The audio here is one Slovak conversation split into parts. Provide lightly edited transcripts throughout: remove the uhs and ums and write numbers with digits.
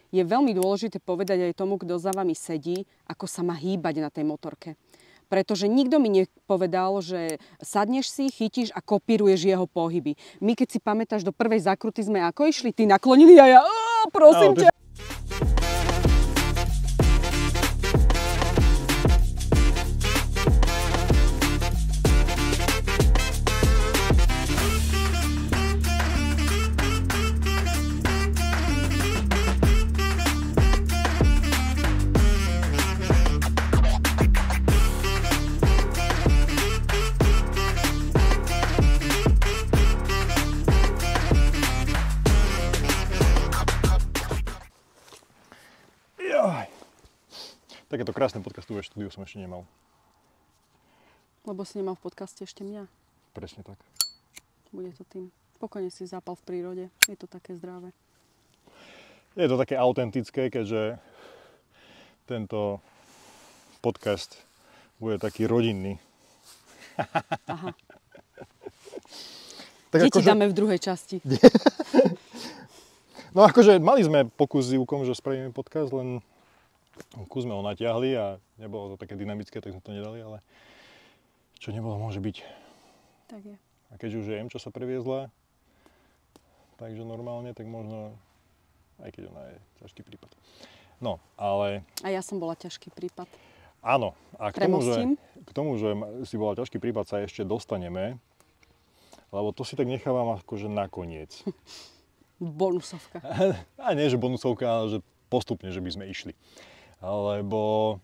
je veľmi dôležité povedať aj tomu, kto za vami sedí, ako sa má hýbať na tej motorke. Pretože nikto mi nepovedal, že sadneš si, chytíš a kopíruješ jeho pohyby. My keď si pamätáš, do prvej zákruty sme ako išli? Ty naklonili a ja, prosím ťa. Takéto krásne podcastové štúdio som ešte nemal. Lebo si nemal v podcaste ešte mňa. Presne tak. Bude to tým. Spokojne si zápal v prírode. Je to také zdravé. Je to také autentické, keďže tento podcast bude taký rodinný. Aha. Tak Deti dáme v druhej časti. No akože mali sme pokus s Ivkom, že spravíme podcast, len kus sme ho natiahli a nebolo to také dynamické, tak sme to nedali, ale čo nebolo, môže byť. Tak je. A keď už je Emča sa previezla, takže normálne, tak možno, aj keď ona je ťažký prípad. No, ale... A ja som bola ťažký prípad. Áno. A k tomu, že si bola ťažký prípad, sa ešte dostaneme, lebo to si tak nechávam akože nakoniec. Bonusovka. A nie, že bonusovka, ale že postupne, že by sme išli. Lebo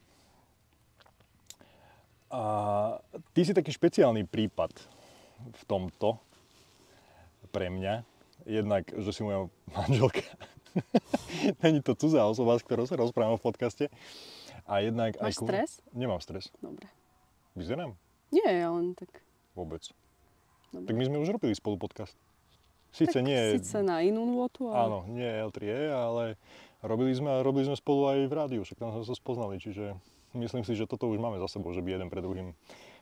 ty si taký špeciálny prípad v tomto pre mňa. Jednak, že si moja manželka. Není to cudzá osoba, s ktorou sa rozprávam v podcaste. A jednak Máš stres? Nemám stres. Dobre. Vyzerám? Nie, len tak... Vôbec. Dobre. Tak my sme už robili spolu podcast. Sice na inú nôtu, ale... Áno, nie L3E, ale robili sme spolu aj v rádiu, však tam sme sa spoznali, čiže myslím si, že toto už máme za sebou, že by jeden pre druhým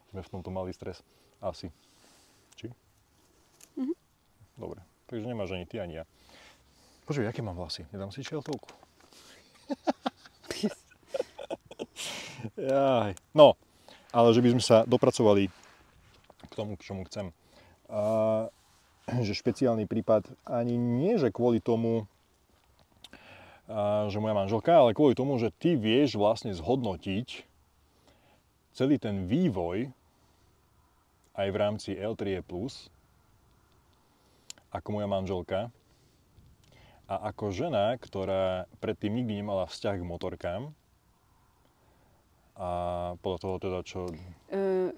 sme v tomto mali stres. Asi. Či? Mhm. Dobre, takže nemáš ani ty, ani ja. Počuj, aké mám vlasy? Nedám si čeltovku? Jaj. No, ale že by sme sa dopracovali k tomu, k čomu chcem. Že špeciálny prípad ani nie, že kvôli tomu, že moja manželka, ale kvôli tomu, že ty vieš vlastne zhodnotiť celý ten vývoj aj v rámci L3E+, ako moja manželka a ako žena, ktorá predtým nikdy nemala vzťah k motorkám a podľa toho teda, čo...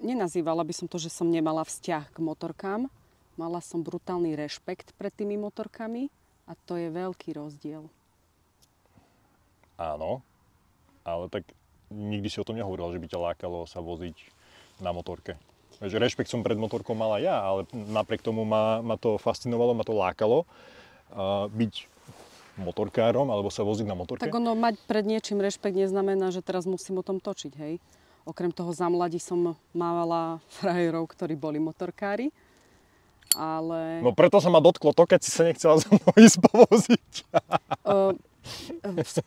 Nenazývala by som to, že som nemala vzťah k motorkám. Mala som brutálny rešpekt pred tými motorkami a to je veľký rozdiel. Áno, ale tak nikdy si o tom nehovorila, že by ťa lákalo sa voziť na motorke. Veď rešpekt som pred motorkou mala ja, ale napriek tomu ma to fascinovalo, ma to lákalo byť motorkárom alebo sa voziť na motorke. Tak ono, mať pred niečím rešpekt neznamená, že teraz musím o tom točiť, hej. Okrem toho za mladí som mávala frajerov, ktorí boli motorkári. Ale... No preto sa ma dotklo to, keď si sa nechcela so mnou ísť povoziť.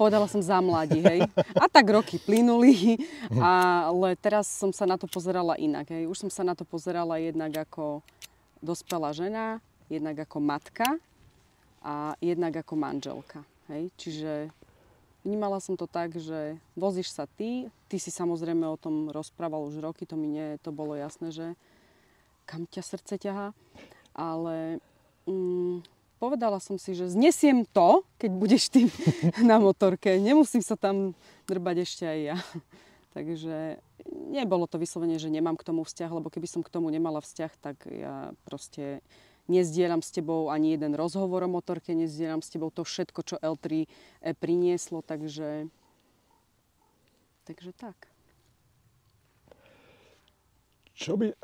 Povedala som za mladí, hej. A tak roky plynuli, ale teraz som sa na to pozerala inak, hej. Už som sa na to pozerala jednak ako dospelá žena, jednak ako matka a jednak ako manželka, hej. Čiže vnímala som to tak, že vozíš sa ty si samozrejme o tom rozprával už roky, to bolo jasné, že kam ťa srdce ťahá. Ale povedala som si, že znesiem to, keď budeš ty na motorke. Nemusím sa tam drbať ešte aj ja. Takže nebolo to vyslovene, že nemám k tomu vzťah, lebo keby som k tomu nemala vzťah, tak ja proste nezdielam s tebou ani jeden rozhovor o motorke, nezdielam s tebou to všetko, čo L3 prinieslo, takže tak. Čo by...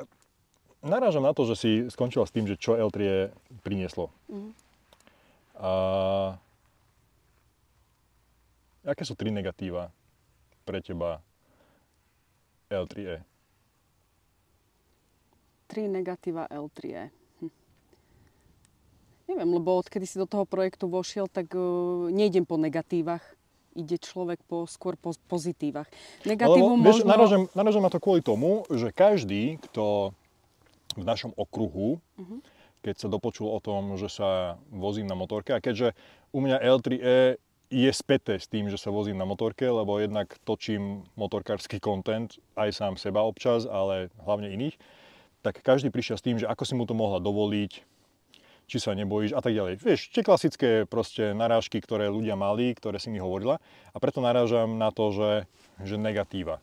Narážam na to, že si skončila s tým, že čo L3E prinieslo. Aké sú 3 negatíva pre teba L3E? 3 negatíva L3E. Neviem, lebo odkedy si do toho projektu vošiel, tak nejdem po negatívach. Ide človek skôr po pozitívach. Negatívum vieš, možno... narážam na to kvôli tomu, že každý, kto v našom okruhu, keď sa dopočul o tom, že sa vozím na motorke, a keďže u mňa L3E je späté s tým, že sa vozím na motorke, lebo jednak točím motorkársky content aj sám seba občas, ale hlavne iných, tak každý prišiel s tým, že ako si mu to mohla dovoliť, či sa nebojíš a tak ďalej. Vieš, tie klasické proste narážky, ktoré ľudia mali, ktoré si mi hovorila, a preto narážam na to, že negatíva.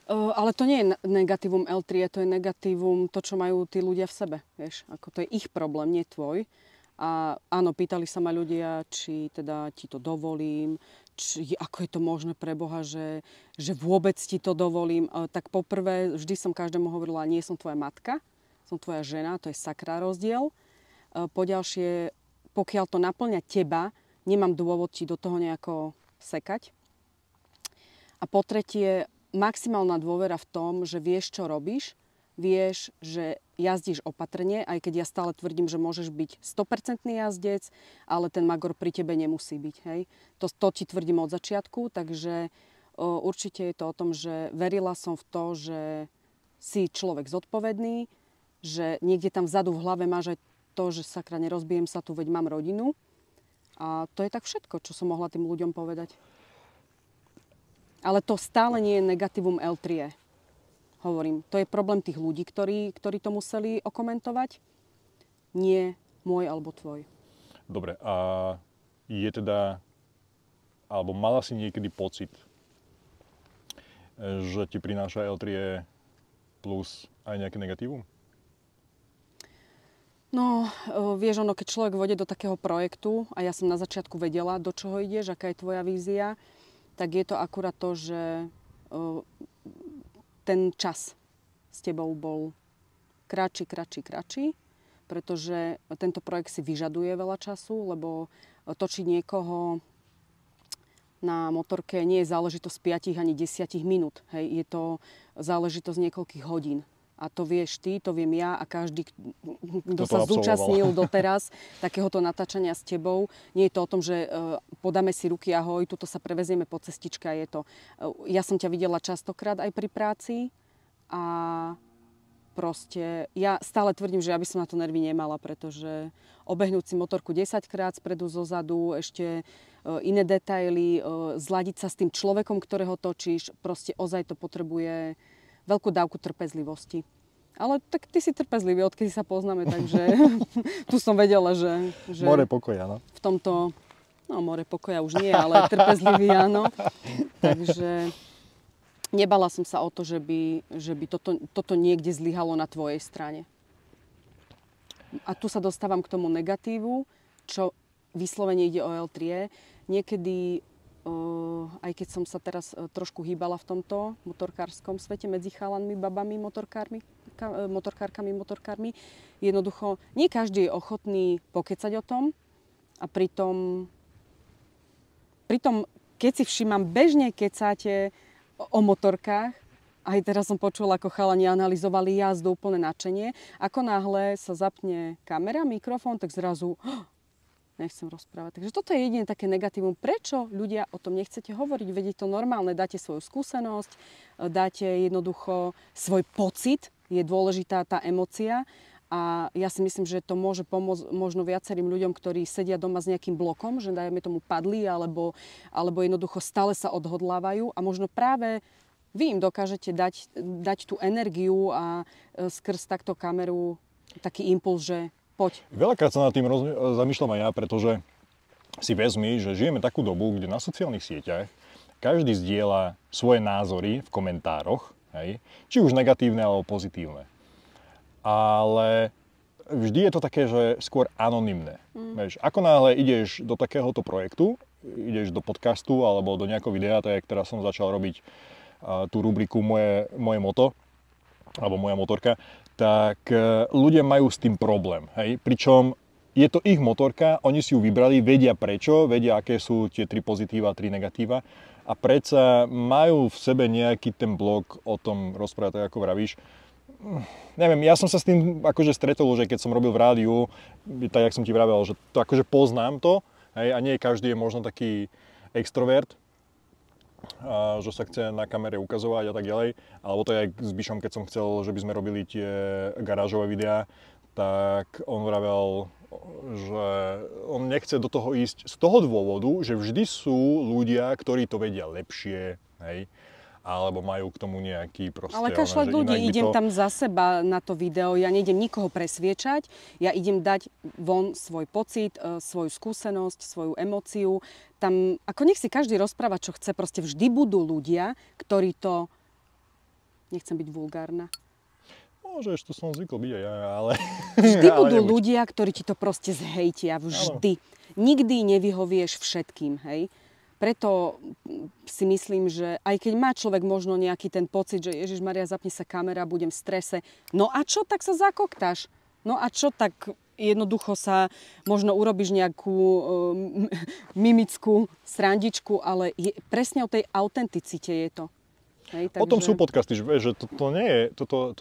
Ale to nie je negatívum L3, to je negatívum to, čo majú tí ľudia v sebe. Vieš, ako to je ich problém, nie tvoj. A áno, pýtali sa ma ľudia, či teda ti to dovolím, ako je to možné pre Boha, že vôbec ti to dovolím. Tak poprvé, vždy som každému hovorila, nie som tvoja matka, som tvoja žena, to je sakra rozdiel. Poďalšie, pokiaľ to naplňa teba, nemám dôvod ti do toho nejako sekať. A po tretie, maximálna dôvera v tom, že vieš, čo robíš, vieš, že jazdíš opatrne, aj keď ja stále tvrdím, že môžeš byť 100% jazdec, ale ten magor pri tebe nemusí byť. Hej? To ti tvrdím od začiatku, takže určite je to o tom, že verila som v to, že si človek zodpovedný, že niekde tam vzadu v hlave máš aj to, že sakra, nerozbijem sa tu, veď mám rodinu. A to je tak všetko, čo som mohla tým ľuďom povedať. Ale to stále nie je negatívum L3. Hovorím, to je problém tých ľudí, ktorí to museli okomentovať. Nie môj alebo tvoj. Dobre, a je teda, alebo mala si niekedy pocit, že ti prináša L3 plus aj nejaké negatívum? No, vieš, keď človek vode do takého projektu, a ja som na začiatku vedela, do čoho ideš, aká je tvoja vízia, tak je to akurát to, že ten čas s tebou bol kratší, pretože tento projekt si vyžaduje veľa času, lebo točiť niekoho na motorke nie je záležitosť 5 ani 10 minút. Hej, je to záležitosť niekoľkých hodín. A to vieš ty, to viem ja a každý, kto sa zúčastnil doteraz takéhoto natáčania s tebou. Nie je to o tom, že podáme si ruky, ahoj, tuto sa prevezieme po cestičke. Ja som ťa videla častokrát aj pri práci a proste ja stále tvrdím, že ja by som na to nervy nemala, pretože obehnúť si motorku 10-krát spredu, zozadu, ešte iné detaily, zladiť sa s tým človekom, ktorého točíš, proste ozaj to potrebuje veľkú dávku trpezlivosti. Ale tak ty si trpezlivý, odkedy sa poznáme, takže tu som vedela, že more pokoja, no. V tomto, more pokoja už nie, ale trpezlivý, áno. Takže nebala som sa o to, že by toto niekde zlyhalo na tvojej strane. A tu sa dostávam k tomu negatívu, čo vyslovene ide o L3. Niekedy aj keď som sa teraz trošku hýbala v tomto motorkárskom svete medzi chalanmi, babami, motorkármi, jednoducho nie každý je ochotný pokecať o tom a pritom keď si všímam, bežne kecáte o motorkách, aj teraz som počula, ako chalani analyzovali jazdu, úplne nadšenie. Ako náhle sa zapne kamera, mikrofón, tak zrazu nechcem rozprávať. Takže toto je jediné také negatívum. Prečo ľudia o tom nechcete hovoriť? Veď je to normálne. Dáte svoju skúsenosť, dáte jednoducho svoj pocit. Je dôležitá tá emócia. A ja si myslím, že to môže pomôcť možno viacerým ľuďom, ktorí sedia doma s nejakým blokom, že dajme tomu padli, alebo jednoducho stále sa odhodlávajú. A možno práve vy im dokážete dať tú energiu a skrz takto kameru taký impuls, že poď. Veľakrát sa nad tým zamýšľam aj ja, pretože si vezmi, že žijeme takú dobu, kde na sociálnych sieťach každý zdieľa svoje názory v komentároch, hej, či už negatívne alebo pozitívne. Ale vždy je to také, že skôr anonymné. Vieš, ako náhle ideš do takéhoto projektu, ideš do podcastu alebo do nejakého videa, tak teraz som začal robiť tú rubriku moje moto, alebo moja motorka, tak ľudia majú s tým problém. Hej? Pričom je to ich motorka, oni si ju vybrali, vedia prečo, vedia, aké sú tie 3 pozitíva, 3 negatíva a predsa majú v sebe nejaký ten blok o tom rozprávať, tak ako vravíš, neviem, ja som sa s tým akože stretol, že keď som robil v rádiu, tak jak som ti vravel, že to akože poznám to, hej, a nie každý je možno taký extrovert, že sa chce na kamere ukazovať a tak ďalej. Alebo to je aj s Bišom, keď som chcel, že by sme robili tie garážové videá, tak on vravel, že on nechce do toho ísť z toho dôvodu, že vždy sú ľudia, ktorí to vedia lepšie, hej, alebo majú k tomu nejaký proste... Ale kašľať ľudí, idem tam za seba na to video, ja nejdem nikoho presviečať, ja idem dať von svoj pocit, svoju skúsenosť, svoju emóciu. Tam, ako nech si každý rozpráva, čo chce, proste vždy budú ľudia, ktorí to... Nechcem byť vulgárna. Môžeš, to som zvykol byť aj ja, ale... Vždy budú ľudia, ktorí ti to proste zhejtia, vždy. Nikdy nevyhovieš všetkým, hej. Preto si myslím, že aj keď má človek možno nejaký ten pocit, že Ježišmaria, zapne sa kamera, budem v strese. No a čo, tak sa zakoktáš? No a čo, tak jednoducho sa možno urobíš nejakú mimickú srandičku, ale presne o tej autenticite je to. Hej, takže... O tom sú podcasty, že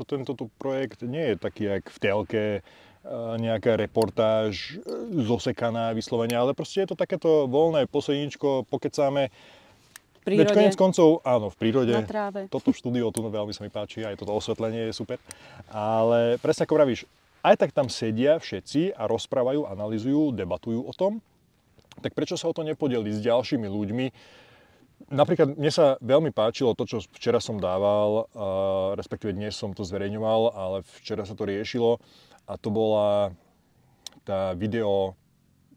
tento projekt nie je taký, jak v telke, nejaká reportáž zosekaná vyslovene, ale proste je to takéto voľné posedníčko, pokecáme. V prírode. Veď koniec koncov, áno, v prírode. Na tráve. Toto štúdio tu veľmi sa mi páči, aj toto osvetlenie je super. Ale presne ako vravíš, aj tak tam sedia všetci a rozprávajú, analyzujú, debatujú o tom, tak prečo sa o to nepodeliť s ďalšími ľuďmi? Napríklad mne sa veľmi páčilo to, čo včera som dával, respektíve dnes som to zverejňoval, ale včera sa to riešilo. A to bola tá video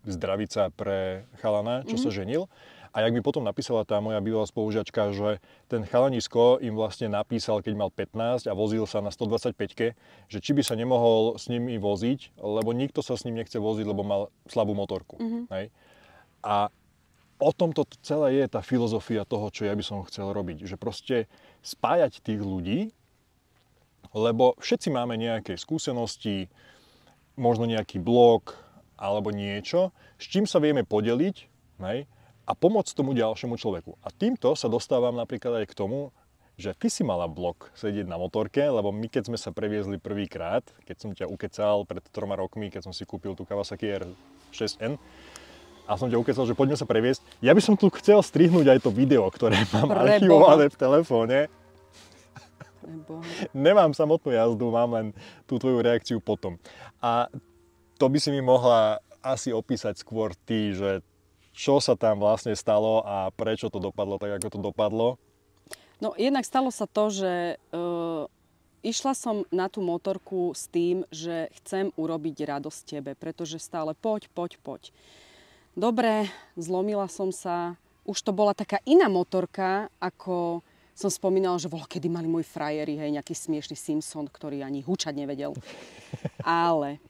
zdravica pre chalana, čo sa ženil. A jak mi potom napísala tá moja bývalá spolužiačka, že ten chalanisko im vlastne napísal, keď mal 15 a vozil sa na 125-ke, že či by sa nemohol s nimi voziť, lebo nikto sa s ním nechce voziť, lebo mal slabú motorku. Hej? A o tom to celé je tá filozofia toho, čo ja by som chcel robiť. Že proste spájať tých ľudí, lebo všetci máme nejaké skúsenosti, možno nejaký blog alebo niečo, s čím sa vieme podeliť, hej, a pomôcť tomu ďalšiemu človeku. A týmto sa dostávam napríklad aj k tomu, že ty si mala blog sedieť na motorke, lebo my keď sme sa previezli prvýkrát, keď som ťa ukecal pred 3 rokmi, keď som si kúpil tú Kawasaki R6N, a som ťa ukecal, že poďme sa previesť. Ja by som tu chcel strihnúť aj to video, ktoré mám archivované v telefóne. Nemám samotnú jazdu, mám len tú tvoju reakciu potom. A to by si mi mohla asi opísať skôr ty, že čo sa tam vlastne stalo a prečo to dopadlo tak, ako to dopadlo? No jednak stalo sa to, že išla som na tú motorku s tým, že chcem urobiť radosť tebe, pretože stále poď. Dobre, zlomila som sa. Už to bola taká iná motorka, ako som spomínala, že kedy mali moji frajeri, hej, nejaký smiešný Simpson, ktorý ani hučať nevedel. Ale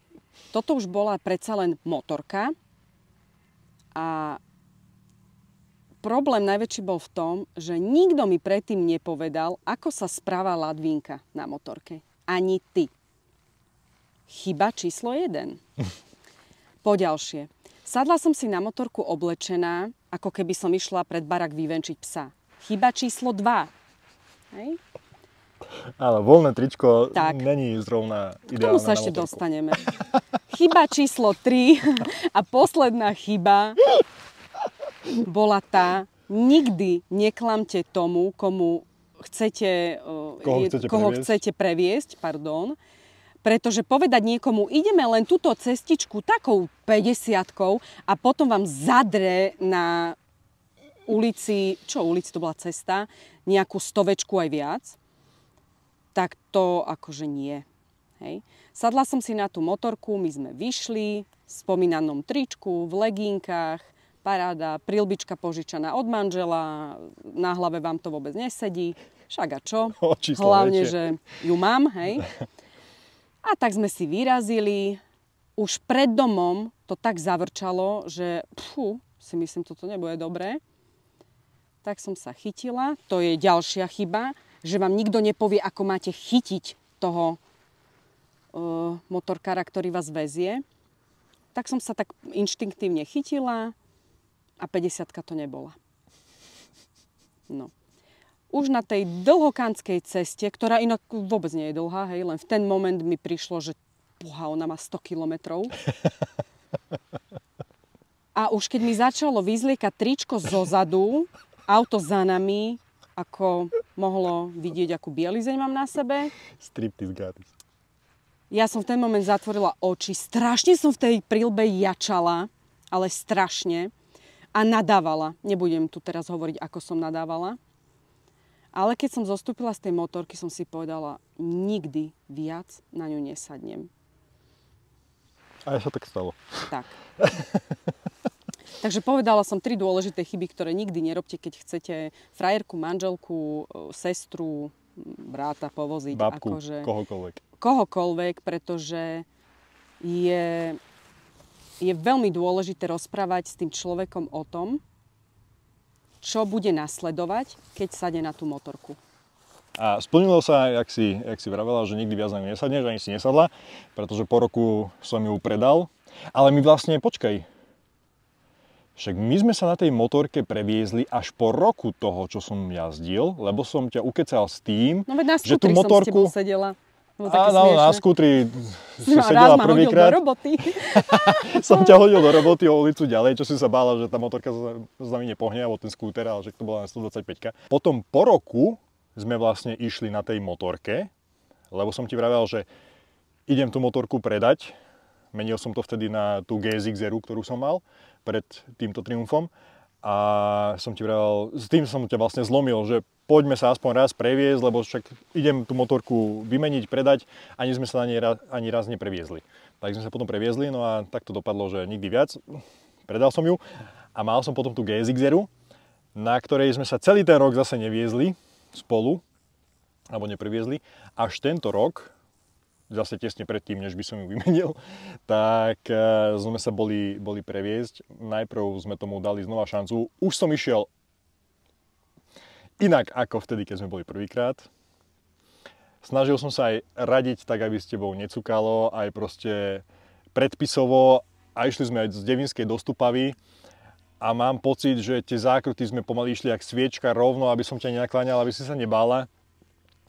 toto už bola predsa len motorka a problém najväčší bol v tom, že nikto mi predtým nepovedal, ako sa správa ladvínka na motorke. Ani ty. Chyba číslo 1. Poďalšie. Sadla som si na motorku oblečená, ako keby som išla pred barak vyvenčiť psa. Chyba číslo 2. Hej? Ale voľné tričko není zrovna ideálne. K tomu sa ešte dostaneme. Chyba číslo 3 a posledná chyba bola tá, nikdy neklamte tomu, koho chcete previesť, pretože povedať niekomu, ideme len túto cestičku takou 50-kou a potom vám zadre na ulici to bola cesta, nejakú 100-večku aj viac, tak to akože nie. Hej. Sadla som si na tú motorku, my sme vyšli v spomínanom tričku, v legínkach, paráda, prilbička požičaná od manžela, na hlave vám to vôbec nesedí, však a čo? Hlavne, že ju mám, hej. A tak sme si vyrazili, už pred domom to tak zavrčalo, že si myslím, toto nebude dobré. Tak som sa chytila. To je ďalšia chyba, že vám nikto nepovie, ako máte chytiť toho motorkára, ktorý vás vezie. Tak som sa tak inštinktívne chytila a 50-ka to nebola. No. už na tej dlhokánskej ceste, ktorá inak vôbec nie je dlhá, hej, len v ten moment mi prišlo, že boha, ona má 100 kilometrov. A už keď mi začalo vyzliekať tričko zozadu, auto za nami, ako mohlo vidieť, akú bielizeň mám na sebe. Striptease gratis. Ja som v ten moment zatvorila oči. Strašne som v tej príľbe jačala, ale strašne. A nadávala. Nebudem tu teraz hovoriť, ako som nadávala. Ale keď som zostúpila z tej motorky, som si povedala, nikdy viac na ňu nesadnem. A sa tak stalo. Tak. Takže povedala som 3 dôležité chyby, ktoré nikdy nerobte, keď chcete frajerku, manželku, sestru, bráta povoziť. Babku, akože, kohokoľvek, pretože je veľmi dôležité rozprávať s tým človekom o tom, čo bude nasledovať, keď sadne na tú motorku. A splnilo sa, jak si vravela, že nikdy viac na ňu nesadneš, ani si nesadla, pretože po roku som ju predal. Ale my vlastne, počkaj, však my sme sa na tej motorke previezli až po roku toho, čo som jazdil, lebo som ťa ukecal s tým, no, veď na že tú motorku... som s tebou sedela. Áno, na skútri si sedela prvýkrát. Raz ma hodil do roboty. Som ťa hodil do roboty o ulicu ďalej, čo si sa bála, že tá motorka s nami nepohne, alebo ten skúter, ale že to bola na 125. Potom po roku sme vlastne išli na tej motorke, lebo som ti vravel, že idem tú motorku predať. Menil som to vtedy na tú GSX-eru, ktorú som mal pred týmto Triumfom. A som ti vravel, s tým som ťa vlastne zlomil, že poďme sa aspoň raz previezť, lebo však idem tú motorku vymeniť, predať, ani sme sa na nej ani raz nepreviezli. Tak sme sa potom previezli, no a tak to dopadlo, že nikdy viac. Predal som ju a mal som potom tú GSX-eru, na ktorej sme sa celý ten rok zase neviezli spolu, alebo nepreviezli. Až tento rok, zase tesne predtým, než by som ju vymenil, tak sme sa boli previezť. Najprv sme tomu dali znova šancu. Už som išiel inak ako vtedy, keď sme boli prvýkrát. Snažil som sa aj radiť tak, aby s tebou necukalo, aj proste predpisovo. A išli sme aj z Devinskej do Stupavy. A mám pocit, že tie zákruty sme pomaly išli jak sviečka rovno, aby som ťa nenakláňal, aby si sa nebála.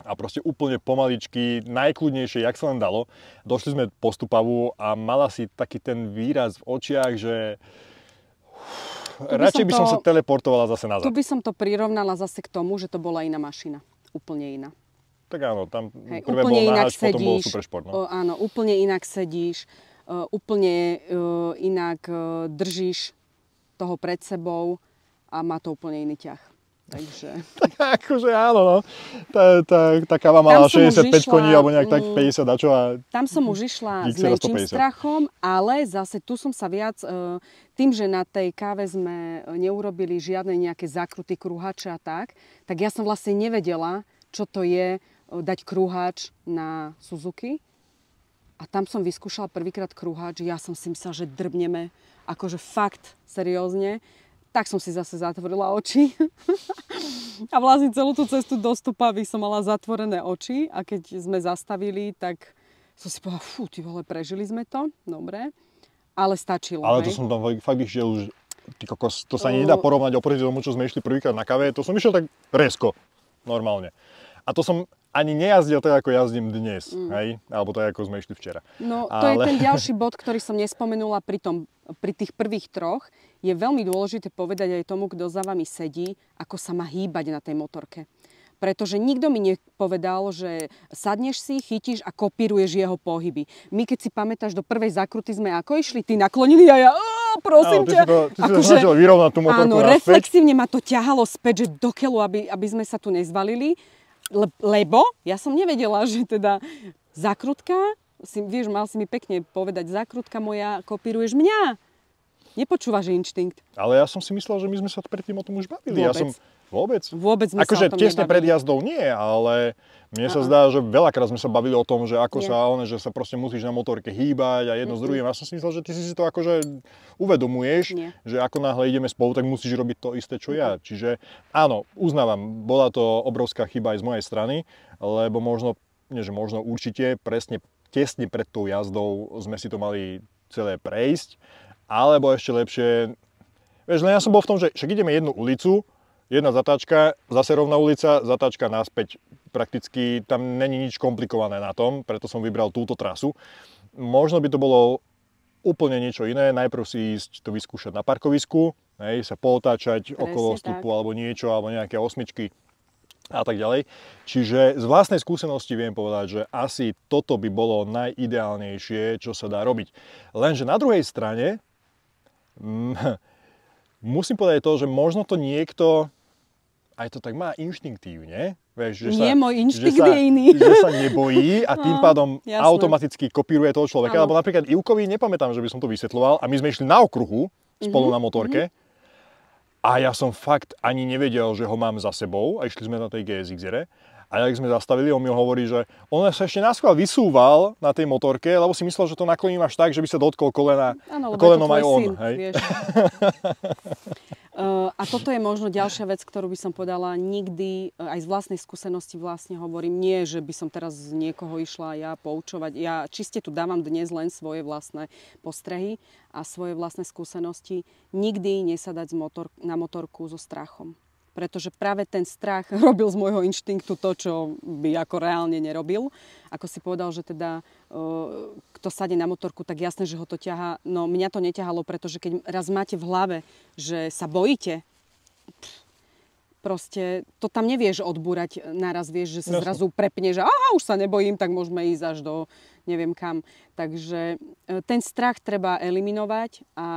A proste úplne pomaličky, najkľudnejšie, jak sa len dalo. Došli sme po Stupavu a mala si taký ten výraz v očiach, že radšej by som sa teleportovala zase nazad. Tu by som to prirovnala zase k tomu, že to bola iná mašina. Úplne iná. Tak áno, tam prvé bol náhač, potom bol Supersport. No? Áno, úplne inak sedíš, úplne inak držíš toho pred sebou a má to úplne iný ťah. Takže... akože áno, no. Tá káva mala 65 koní, alebo nejak tak 50 dačo a... Tam som už išla s menším strachom, ale zase tu som sa viac... Tým, že na tej káve sme neurobili žiadne nejaké zakruty, krúhače a tak ja som vlastne nevedela, čo to je dať krúhač na Suzuki. A tam som vyskúšala prvýkrát krúhač. Ja som si myslela, že drbneme. Akože fakt, seriózne. Tak som si zase zatvorila oči. A vlastne celú tú cestu do Stupavy som mala zatvorené oči. A keď sme zastavili, tak som si povedala, fú, ty vole, prežili sme to. Dobre. Ale stačilo. Ale to som tam fakt išiel už, ty kokos, to sa nedá porovnať oproti tomu, čo sme išli prvýkrát na káve. To som išiel tak rezko, normálne. A to som ani nejazdil tak, ako jazdím dnes, hej? Alebo tak, ako sme išli včera. No, to je ten ďalší bod, ktorý som nespomenula pri tých prvých troch. Je veľmi dôležité povedať aj tomu, kto za vami sedí, ako sa má hýbať na tej motorke. Pretože nikto mi nepovedal, že sadneš si, chytíš a kopíruješ jeho pohyby. My, keď si pamätáš, do prvej zakruty sme ako išli, ty naklonený a ja, prosím ťa. Ty si sa snažil vyrovnať tú motorku. Áno, reflexívne ma to ťahalo späť, že do keľu, aby sme sa tu nezvalili. Lebo ja som nevedela, že teda zakrutka, vieš, mal si mi pekne povedať, zakrutka moja, kopíruješ mňa. Nepočúvaš inštinkt. Ale ja som si myslel, že my sme sa predtým o tom už bavili. Vôbec sme akože sa o tom tesne nebavili. pred jazdou nie, ale mne sa zdá, že veľakrát sme sa bavili o tom, že ako že sa proste musíš na motorke hýbať a jedno s druhým. Ja som si myslel, že ty si to akože uvedomuješ, že ako náhle ideme spolu, tak musíš robiť to isté, čo ja. Čiže áno, uznávam, bola to obrovská chyba aj z mojej strany, lebo určite presne tesne pred tou jazdou sme si to mali celé prejsť, alebo ešte lepšie, vieš, len ja som bol v tom, že však ideme jednu ulicu, jedna zatáčka, zase rovná ulica, zatáčka naspäť. Prakticky tam není nič komplikované na tom, preto som vybral túto trasu. Možno by to bolo úplne niečo iné, najprv si ísť to vyskúšať na parkovisku, hej, sa pootáčať okolo vstupu alebo niečo, alebo nejaké osmičky a tak ďalej. Čiže z vlastnej skúsenosti viem povedať, že asi toto by bolo najideálnejšie, čo sa dá robiť. Lenže na druhej strane musím povedať to, že možno to niekto aj to tak má inštinktívne. Vieš, Nie, môj inštinkt je iný. Že sa nebojí a tým pádom jasné. automaticky kopíruje toho človeka. Áno. Lebo napríklad Ivkovi nepamätám, že by som to vysvetľoval a my sme išli na okruhu spolu na motorke a ja som fakt ani nevedel, že ho mám za sebou a išli sme na tej GSX-ere. A jak sme zastavili, on mi hovorí, že on sa ešte naschvál vysúval na tej motorke, lebo si myslel, že to nakloním až tak, že by sa dotkol kolena, áno, kolenom aj on. Syn, hej? vieš. A toto je možno ďalšia vec, ktorú by som povedala nikdy, aj z vlastnej skúsenosti vlastne hovorím, nie, že by som teraz z niekoho išla ja poučovať. Ja čiste tu dávam dnes len svoje vlastné postrehy a svoje vlastné skúsenosti. Nikdy nesadať na motorku so strachom. Pretože práve ten strach robil z môjho inštinktu to, čo by ako reálne nerobil. Ako si povedal, že teda kto sadne na motorku, tak jasné, že ho to ťahá. No mňa to neťahalo, pretože keď raz máte v hlave, že sa bojíte, proste to tam nevieš odbúrať naraz, vieš, že sa zrazu prepne, že aha, už sa nebojím, tak môžeme ísť až do neviem kam. Takže ten strach treba eliminovať a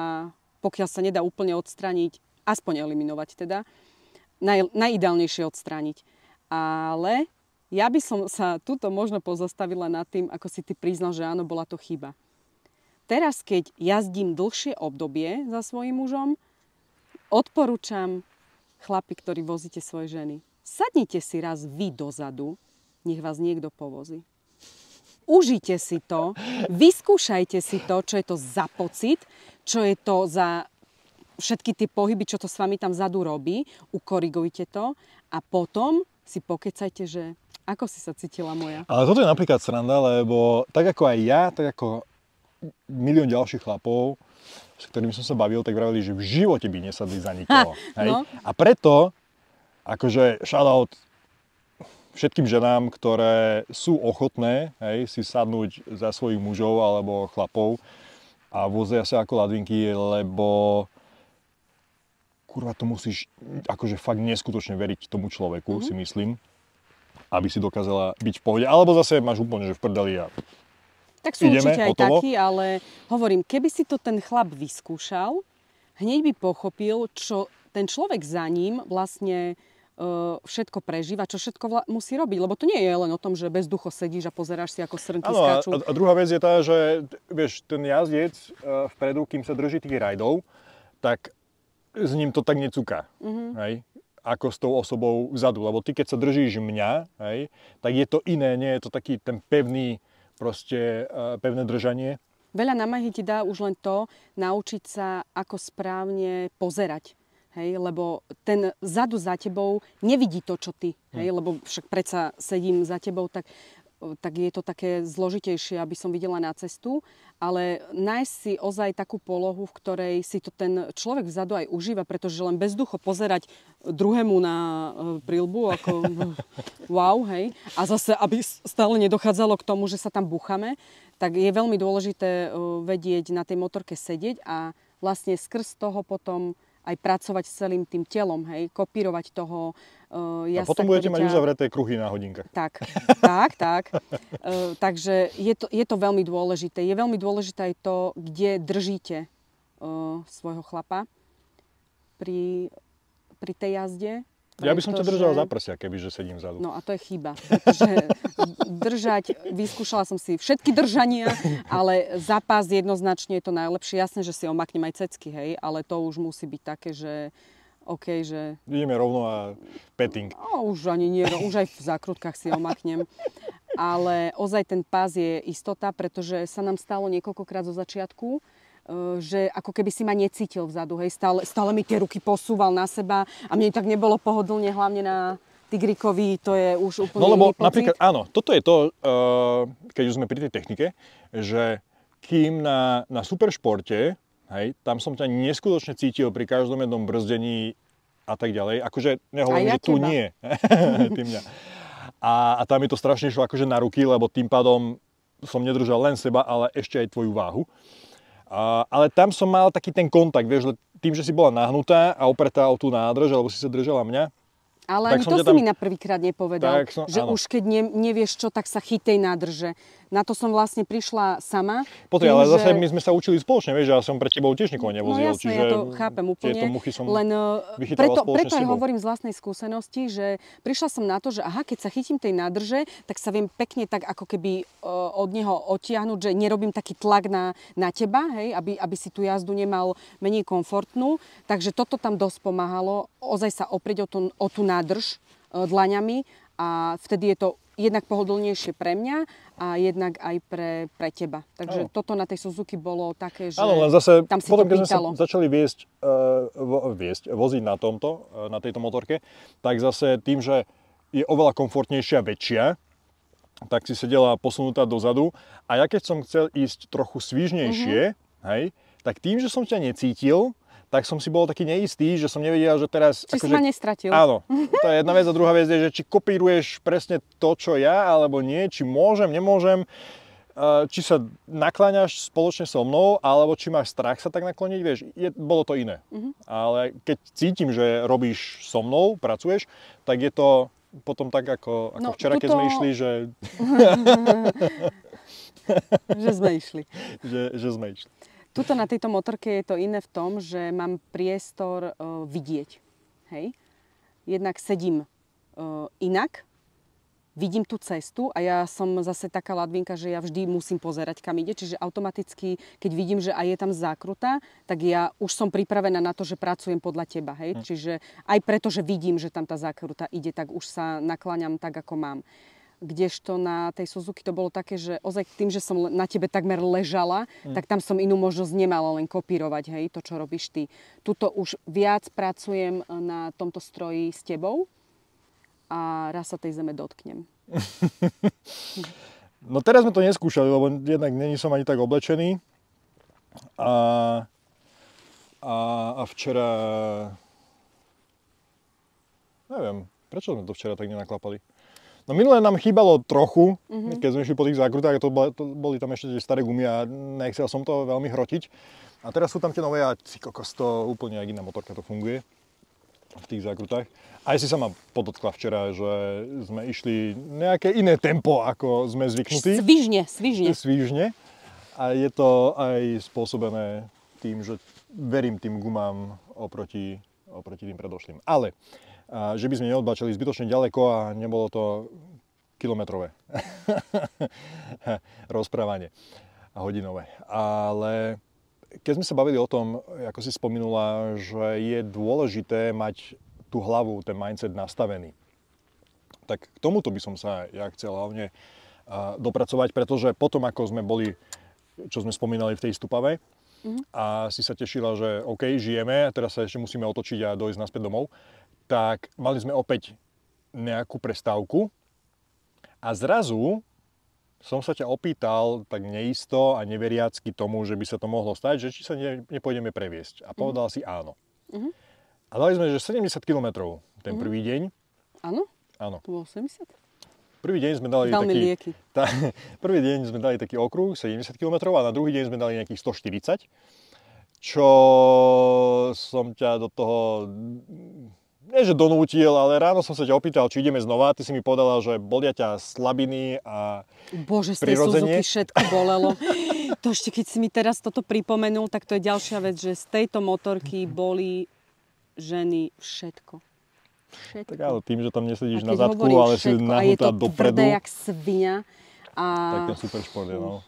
pokiaľ sa nedá úplne odstrániť, aspoň eliminovať teda, najideálnejšie odstrániť. Ale ja by som sa tuto možno pozastavila nad tým, ako si ty priznal, že áno, bola to chyba. Teraz, keď jazdím dlhšie obdobie za svojím mužom, odporúčam chlapi, ktorí vozíte svoje ženy. Sadnite si raz vy dozadu, nech vás niekto povozí. Užite si to, vyskúšajte si to, čo je to za pocit, čo je to za všetky tie pohyby, čo to s vami tam vzadu robí, ukorigujte to a potom si pokecajte, že ako si sa cítila moja. Ale toto je napríklad sranda, lebo tak ako aj ja, tak ako milión ďalších chlapov, s ktorými som sa bavil, tak vravili, že v živote by nesadli za nikoho. Hej? No. A preto, akože shoutout všetkým ženám, ktoré sú ochotné, hej, si sadnúť za svojich mužov alebo chlapov a vozia sa ako ladvinky, lebo kurva, to musíš akože fakt neskutočne veriť tomu človeku, si myslím, aby si dokázala byť v pohode. Alebo zase máš úplne, že v prdeli a tak sú ideme, určite aj hotovo. takí, ale hovorím, keby si to ten chlap vyskúšal, hneď by pochopil, čo ten človek za ním vlastne všetko prežíva, čo všetko musí robiť. Lebo to nie je len o tom, že bezducho sedíš a pozeráš si, ako srnky skáču. A druhá vec je tá, že vieš, ten jazdec vpredu, kým sa drží tých rajdov, tak s ním to tak necúka, hej, ako s tou osobou vzadu. Lebo ty, keď sa držíš mňa, hej, tak je to iné, nie je to taký ten pevný, proste pevné držanie. Veľa námahy ti dá už len to, naučiť sa, ako správne pozerať. Hej, lebo ten vzadu za tebou nevidí to, čo ty. Hej, lebo však predsa sedím za tebou, tak je to také zložitejšie, aby som videla na cestu. Ale nájsť si ozaj takú polohu, v ktorej si to ten človek vzadu aj užíva, pretože len bezducho pozerať druhému na prilbu, ako wow, hej. A zase, aby stále nedochádzalo k tomu, že sa tam búchame, tak je veľmi dôležité vedieť na tej motorke sedieť a vlastne skrz toho potom aj pracovať s celým tým telom, hej, kopírovať toho A jazda, potom budete mať uzavreté kruhy na hodinkách. Tak. Takže je to veľmi dôležité. Je veľmi dôležité aj to, kde držíte svojho chlapa pri tej jazde. Ja by som ťa držal za prsia, kebyže sedím vzadu. No a to je chyba. Pretože vyskúšala som si všetky držania, ale za pás jednoznačne je to najlepšie. Jasné, že si omaknem aj cecky, hej, ale to už musí byť také, že OK, že... Ideme rovno a petting. No, už ani nie, už aj v zákrutkách si omaknem. Ale ozaj ten pás je istota, pretože sa nám stalo niekoľkokrát zo začiatku, že ako keby si ma necítil vzadu, hej, stále mi tie ruky posúval na seba a mne tak nebolo pohodlne, hlavne na Tigrikovi, to je už úplne iný pocit. No lebo napríklad, áno, toto je to, keď už sme pri tej technike, že kým na superšporte, hej, tam som ťa neskutočne cítil pri každom jednom brzdení a tak ďalej. Akože nehovorím, ja že tu teba. nie. Ty mňa. A tam mi to strašne išlo akože na ruky, lebo tým pádom som nedržal len seba, ale ešte aj tvoju váhu. Ale tam som mal taký ten kontakt, vieš, tým, že si bola nahnutá a opretá o tú nádrž, alebo si sa držala mňa. Ale ani to si mi na prvýkrát nepovedal, že áno. už keď nevieš čo, tak sa chytej nádrže. Na to som vlastne prišla sama. Poďme, ale zase my sme sa učili spoločne, vieš, že ja som pre tebou tiež nikoho nevozil. No jasné, čiže ja to chápem úplne. Tieto muchy som len preto aj tebou. hovorím z vlastnej skúsenosti, že prišla som na to, že aha, keď sa chytím tej nádrže, tak sa viem pekne tak ako keby od neho odtiahnuť, že nerobím taký tlak na teba, hej, aby si tú jazdu nemal menej komfortnú. Takže toto tam dosť pomáhalo, ozaj sa oprieť o tú nádrž dlaňami a vtedy je to jednak pohodlnejšie pre mňa a jednak aj pre teba. Takže toto na tej Suzuki bolo také, že áno, len zase tam si potom, to keď pýtalo. sme sa začali voziť na tejto motorke, tak zase tým, že je oveľa komfortnejšia, väčšia, tak si sedela posunutá dozadu a ja keď som chcel ísť trochu svižnejšie, hej, tak tým, že som ťa necítil, tak som si bol taký neistý, že som nevedel, že teraz... Či si ma nestratil. Áno, to je jedna vec a druhá vec je, že či kopíruješ presne to, čo ja, alebo nie, či môžem, nemôžem, či sa nakláňaš spoločne so mnou, alebo či máš strach sa tak nakloniť, vieš, bolo to iné. Ale keď cítim, že robíš so mnou, pracuješ, tak je to potom tak, ako včera, keď sme išli, že... že sme išli. že sme išli. Tuto na tejto motorke je to iné v tom, že mám priestor vidieť. Hej? Jednak sedím inak, vidím tú cestu a ja som zase taká ladvinka, že ja vždy musím pozerať, kam ide. Čiže automaticky, keď vidím, že aj je tam zákruta, tak ja už som pripravená na to, že pracujem podľa teba. Hej? Čiže aj preto, že vidím, že tam tá zákruta ide, tak už sa nakláňam tak, ako mám. Kdežto na tej Suzuki to bolo také, že ozaj tým, že som na tebe takmer ležala, tak tam som inú možnosť nemala len kopírovať, hej, to, čo robíš ty. Tuto už viac pracujem na tomto stroji s tebou a raz sa tej zeme dotknem. No teraz sme to neskúšali, lebo jednak není som ani tak oblečený. A včera... Neviem, prečo sme to včera tak nenaklapali. No minulé nám chýbalo trochu, keď sme išli po tých zákrutách, boli tam ešte tie staré gumy a nechcel som to veľmi hrotiť. A teraz sú tam tie nové a kokos, to úplne jak iná motorka to funguje v tých zákrutách. Aj si sa ma podotkla včera, že sme išli nejaké iné tempo, ako sme zvyknutí. Svižne. A je to aj spôsobené tým, že verím tým gumám oproti tým predošlým. Ale že by sme neodbačili zbytočne ďaleko a nebolo to kilometrové rozprávanie a hodinové. Ale keď sme sa bavili o tom, ako si spomínala, že je dôležité mať tú hlavu, ten mindset nastavený, tak k tomuto by som sa ja chcel hlavne dopracovať, pretože potom, ako sme boli, čo sme spomínali v tej Stupave, a si sa tešila, že OK, žijeme a teraz sa ešte musíme otočiť a dojsť naspäť domov, tak mali sme opäť nejakú prestávku a zrazu som sa ťa opýtal tak neisto a neveriacky tomu, že by sa to mohlo stať, že či sa nepôjdeme previesť. A povedal si áno. A dali sme, že 70 km ten prvý deň. Áno? Áno. To bolo 70? Prvý deň sme dali prvý deň sme dali taký okruh 70 km a na druhý deň sme dali nejakých 140, čo som ťa do toho, nie že donútil, ale ráno som sa ťa opýtal, či ideme znova. Ty si mi povedala, že bolia ťa slabiny a Bože, z tej Suzuki všetko bolelo. To ešte keď si mi teraz toto pripomenul, tak to je ďalšia vec, že z tejto motorky boli ženy všetko. Tak ale tým, že tam nesedíš na zadku, ale si nahnutá dopredu. A je to tvrdé jak svinia. Tak ten super šport je, no.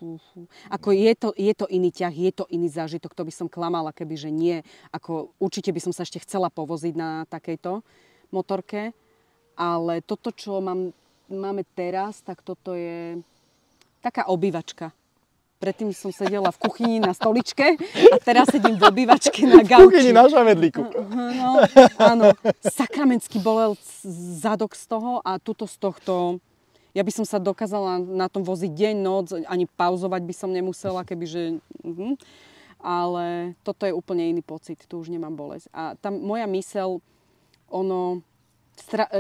Ako je to iný ťah, je to iný zážitok, to by som klamala, kebyže nie. Ako určite by som sa ešte chcela povoziť na takejto motorke, ale toto, čo máme teraz, tak toto je taká obývačka. Predtým som sedela v kuchyni na stoličke a teraz sedím v obývačke na gauči. V kuchyni na šavedlíku. No, áno. Sakramentsky bolel zadok z toho a tuto z tohto. Ja by som sa dokázala na tom voziť deň, noc, ani pauzovať by som nemusela, kebyže... Ale toto je úplne iný pocit, tu už nemám bolesť. A tam moja myseľ ono,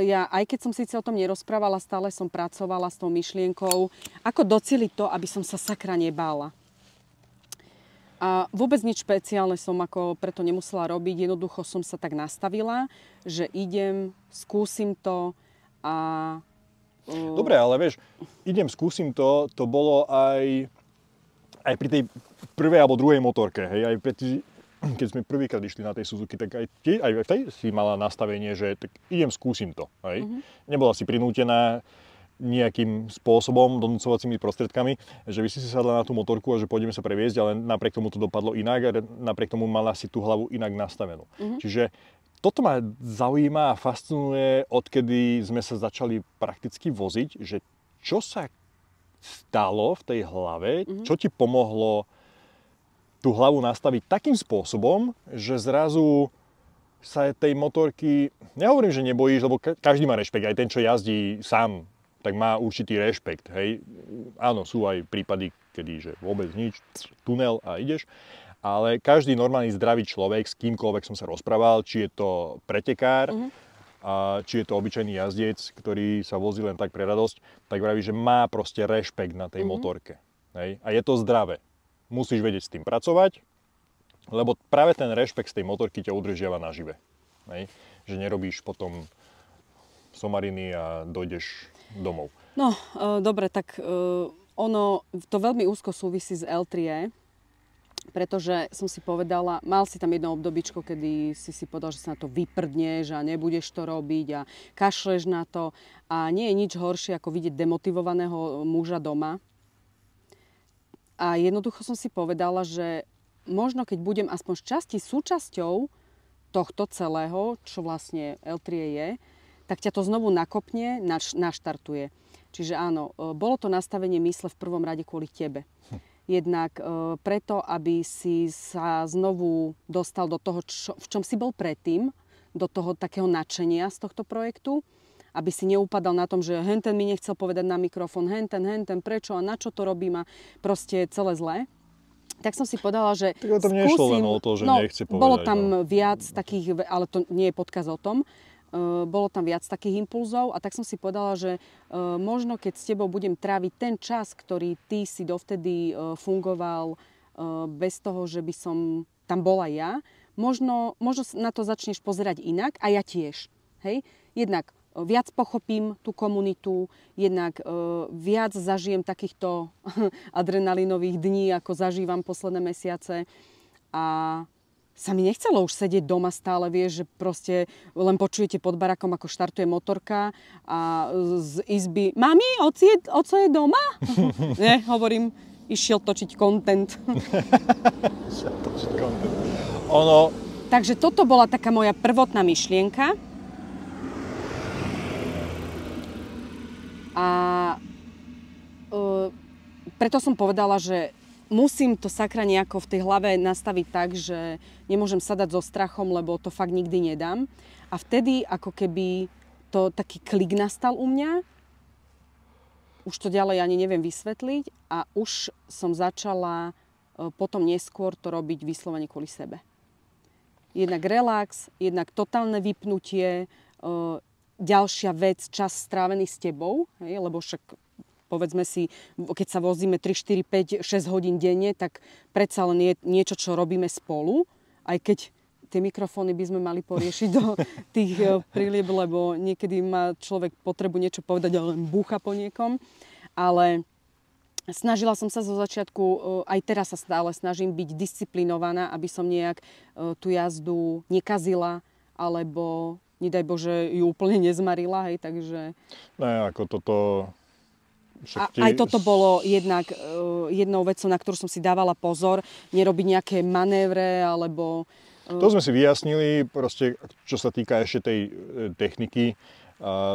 ja aj keď som síce o tom nerozprávala, stále som pracovala s tou myšlienkou, ako docieliť to, aby som sa sakra nebála. A vôbec nič špeciálne som ako preto nemusela robiť, jednoducho som sa tak nastavila, že idem, skúsim to a... Dobre, ale vieš, idem, skúsim to, to bolo aj pri tej prvej alebo druhej motorke, hej, aj keď sme prvýkrát išli na tej Suzuki, tak aj v tej si mala nastavenie, že tak idem, skúsim to, hej. Nebola si prinútená nejakým spôsobom, donúcovacími prostriedkami, že vy si sadla na tú motorku a že pôjdeme sa previesť, ale napriek tomu to dopadlo inak a napriek tomu mala si tú hlavu inak nastavenú. Čiže toto ma zaujíma a fascinuje, odkedy sme sa začali prakticky voziť, že čo sa stalo v tej hlave, čo ti pomohlo tú hlavu nastaviť takým spôsobom, že zrazu sa tej motorky, nehovorím, že nebojíš, lebo každý má rešpekt, aj ten, čo jazdí sám, tak má určitý rešpekt, hej. Áno, sú aj prípady, kedy že vôbec nič, tunel a ideš, ale každý normálny zdravý človek, s kýmkoľvek som sa rozprával, či je to pretekár, a či je to obyčajný jazdec, ktorý sa vozí len tak pre radosť, tak vraví, že má proste rešpekt na tej motorke, hej. A je to zdravé. Musíš vedieť s tým pracovať, lebo práve ten rešpekt z tej motorky ťa udržiava nažive, hej. Že nerobíš potom somariny a dojdeš domov. No, dobre, tak ono to veľmi úzko súvisí s L3E, pretože som si povedala, mal si tam jedno obdobičko, kedy si povedal, že sa na to vyprdneš a nebudeš to robiť a kašleš na to a nie je nič horšie, ako vidieť demotivovaného muža doma. A jednoducho som si povedala, že možno keď budem aspoň z časti súčasťou tohto celého, čo vlastne L3E je, tak ťa to znovu nakopne, naštartuje. Čiže áno, bolo to nastavenie mysle v prvom rade kvôli tebe. Jednak preto, aby si sa znovu dostal do toho, v čom si bol predtým, do toho takého nadšenia z tohto projektu, aby si neupadal na tom, že henten mi nechcel povedať na mikrofón, henten, prečo a na čo to robím a proste celé zlé. Tak som si povedala, že tak to nešlo len o to, že nechce povedať. Bolo tam viac takých, ale to nie je podkaz o tom, bolo tam viac takých impulzov a tak som si povedala, že možno keď s tebou budem tráviť ten čas, ktorý ty si dovtedy fungoval bez toho, že by som tam bola ja, možno na to začneš pozerať inak a ja tiež. Hej? Jednak viac pochopím tú komunitu, jednak viac zažijem takýchto adrenalinových dní, ako zažívam posledné mesiace a sa mi nechcelo už sedieť doma stále, vieš, že proste len počujete pod barakom, ako štartuje motorka a z izby, mami, oco je doma? Ne, hovorím, išiel točiť content. Takže toto bola taká moja prvotná myšlienka. A preto som povedala, že musím to sakra nejako v tej hlave nastaviť tak, že nemôžem sadať so strachom, lebo to fakt nikdy nedám. A vtedy ako keby to taký klik nastal u mňa. Už to ďalej ani neviem vysvetliť a už som začala potom neskôr to robiť vyslovene kvôli sebe. Jednak relax, jednak totálne vypnutie, ďalšia vec, čas strávený s tebou, hej, lebo však povedzme si, keď sa vozíme 3, 4, 5, 6 hodín denne, tak predsa len je niečo, čo robíme spolu. Aj keď tie mikrofóny by sme mali poriešiť do tých prílieb, lebo niekedy má človek potrebu niečo povedať, ale len búcha po niekom. Ale snažila som sa zo začiatku, aj teraz sa stále snažím byť disciplinovaná, aby som nejak tú jazdu nekazila, alebo nedaj Bože ju úplne nezmarila. Hej, takže... Ne, ako toto... Aj toto bolo jednou vecou, na ktorú som si dávala pozor, nerobiť nejaké manévre, alebo... To sme si vyjasnili, proste, čo sa týka ešte tej techniky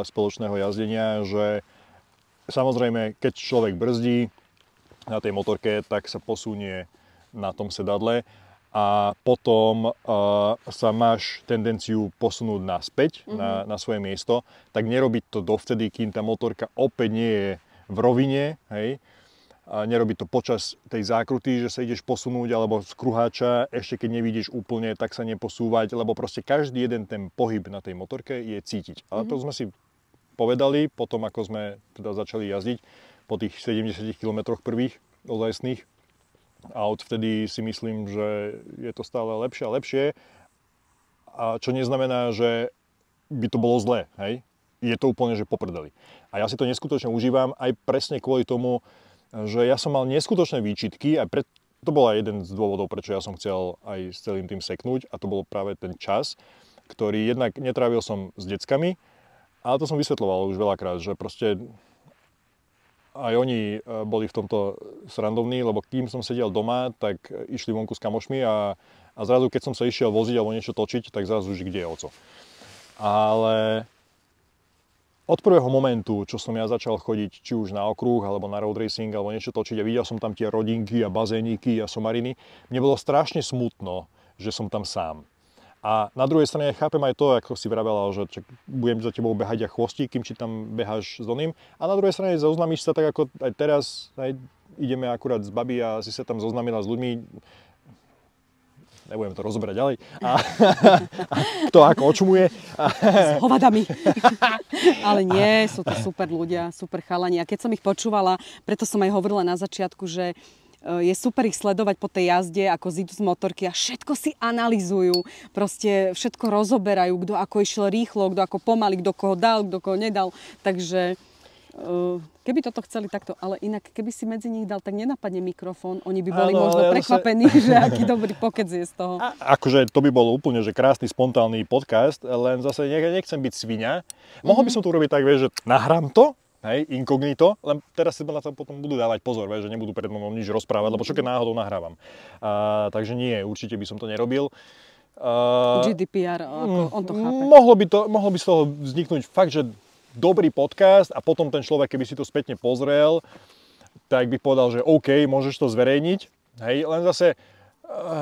spoločného jazdenia, že samozrejme, keď človek brzdí na tej motorke, tak sa posunie na tom sedadle a potom sa máš tendenciu posunúť naspäť na svoje miesto, tak nerobiť to dovtedy, kým tá motorka opäť nie je v rovine, hej, A nerobiť to počas tej zákruty, že sa ideš posunúť, alebo z kruháča, ešte keď nevidíš úplne, tak sa neposúvať, lebo proste každý jeden ten pohyb na tej motorke je cítiť. A to sme si povedali potom, ako sme teda začali jazdiť po tých 70 km prvých ozajstných. A odvtedy si myslím, že je to stále lepšie a lepšie. A čo neznamená, že by to bolo zlé, hej? Je to úplne, že poprdeli. A ja si to neskutočne užívam aj presne kvôli tomu, že ja som mal neskutočné výčitky a to bol aj jeden z dôvodov, prečo ja som chcel aj s celým tým seknúť a to bol práve ten čas, ktorý jednak netrávil som s deckami, ale to som vysvetľoval už veľakrát, že proste aj oni boli v tomto srandovní, lebo kým som sedel doma, tak išli vonku s kamošmi a zrazu keď som sa išiel voziť alebo niečo točiť, tak zrazu už kde je oco. Ale od prvého momentu, čo som ja začal chodiť či už na okruh, alebo na road racing, alebo niečo točiť a videl som tam tie rodinky a bazéniky a somariny, mne bolo strašne smutno, že som tam sám. A na druhej strane chápem aj to, ako si vravela, že budem za tebou behať a chvostík, kým či tam beháš s oným. A na druhej strane zoznámiš sa tak, ako aj teraz, ideme akurát z baby a si sa tam zoznámila s ľuďmi. Nebudem to rozoberať ďalej. A kto ako očumuje. S hovadami. Ale nie, sú to super ľudia, super chalani. A keď som ich počúvala, preto som aj hovorila na začiatku, že je super ich sledovať po tej jazde, ako zídu z motorky a všetko si analyzujú. Proste všetko rozoberajú, kto ako išiel rýchlo, kto ako pomaly, kto koho dal, kto koho nedal. Takže keby toto chceli takto, ale inak keby si medzi nich dal, tak nenapadne mikrofón. Oni by boli možno prekvapení, že aký dobrý pokec je z toho. Akože to by bol úplne že krásny, spontánny podcast, len zase nechcem byť sviňa. Mohol by som to urobiť tak, vieš, že nahrám to, hej, inkognito, len teraz si na to potom budú dávať pozor, vieš, že nebudú pred mnou nič rozprávať, lebo čo keď náhodou nahrávam. Takže nie, určite by som to nerobil. GDPR, ako on to chápe. Mohlo by z toho vzniknúť fakt, že dobrý podcast a potom ten človek, keby si to spätne pozrel, tak by povedal, že OK, môžeš to zverejniť. Hej, len zase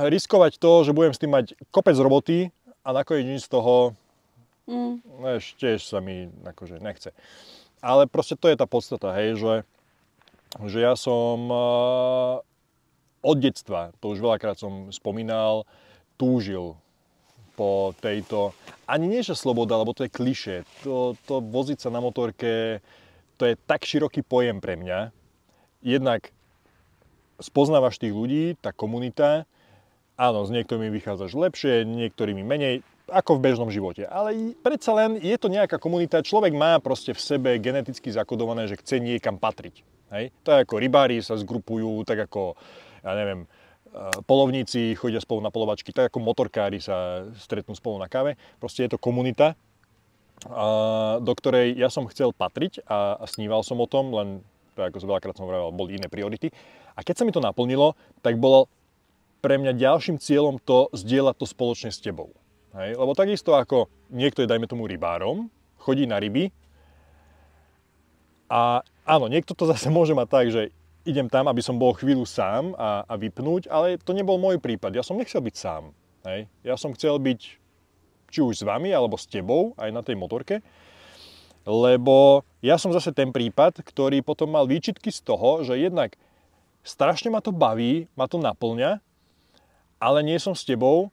riskovať to, že budem s tým mať kopec roboty a nakoniec nič z toho tiež sa mi akože nechce. Ale proste to je tá podstata, hej, že ja som od detstva, to už veľakrát som spomínal, túžil po tejto, ani nie že sloboda, lebo to je klišé, to voziť sa na motorke, to je tak široký pojem pre mňa. Jednak spoznávaš tých ľudí, tá komunita, áno, s niektorými vychádzaš lepšie, niektorými menej, ako v bežnom živote. Ale predsa len je to nejaká komunita, človek má proste v sebe geneticky zakodované, že chce niekam patriť. Hej? To je ako rybári sa zgrupujú, tak ako, ja neviem, polovníci chodia spolu na polovačky, tak ako motorkári sa stretnú spolu na káve. Proste je to komunita, do ktorej ja som chcel patriť a sníval som o tom, len ako veľakrát som hovoril, boli iné priority. A keď sa mi to naplnilo, tak bolo pre mňa ďalším cieľom to zdieľať to spoločne s tebou. Hej? Lebo takisto ako niekto je, dajme tomu, rybárom, chodí na ryby a áno, niekto to zase môže mať tak, že idem tam, aby som bol chvíľu sám a vypnúť, ale to nebol môj prípad. Ja som nechcel byť sám. Hej? Ja som chcel byť či už s vami, alebo s tebou, aj na tej motorke, lebo ja som zase ten prípad, ktorý potom mal výčitky z toho, že jednak strašne ma to baví, ma to naplňa, ale nie som s tebou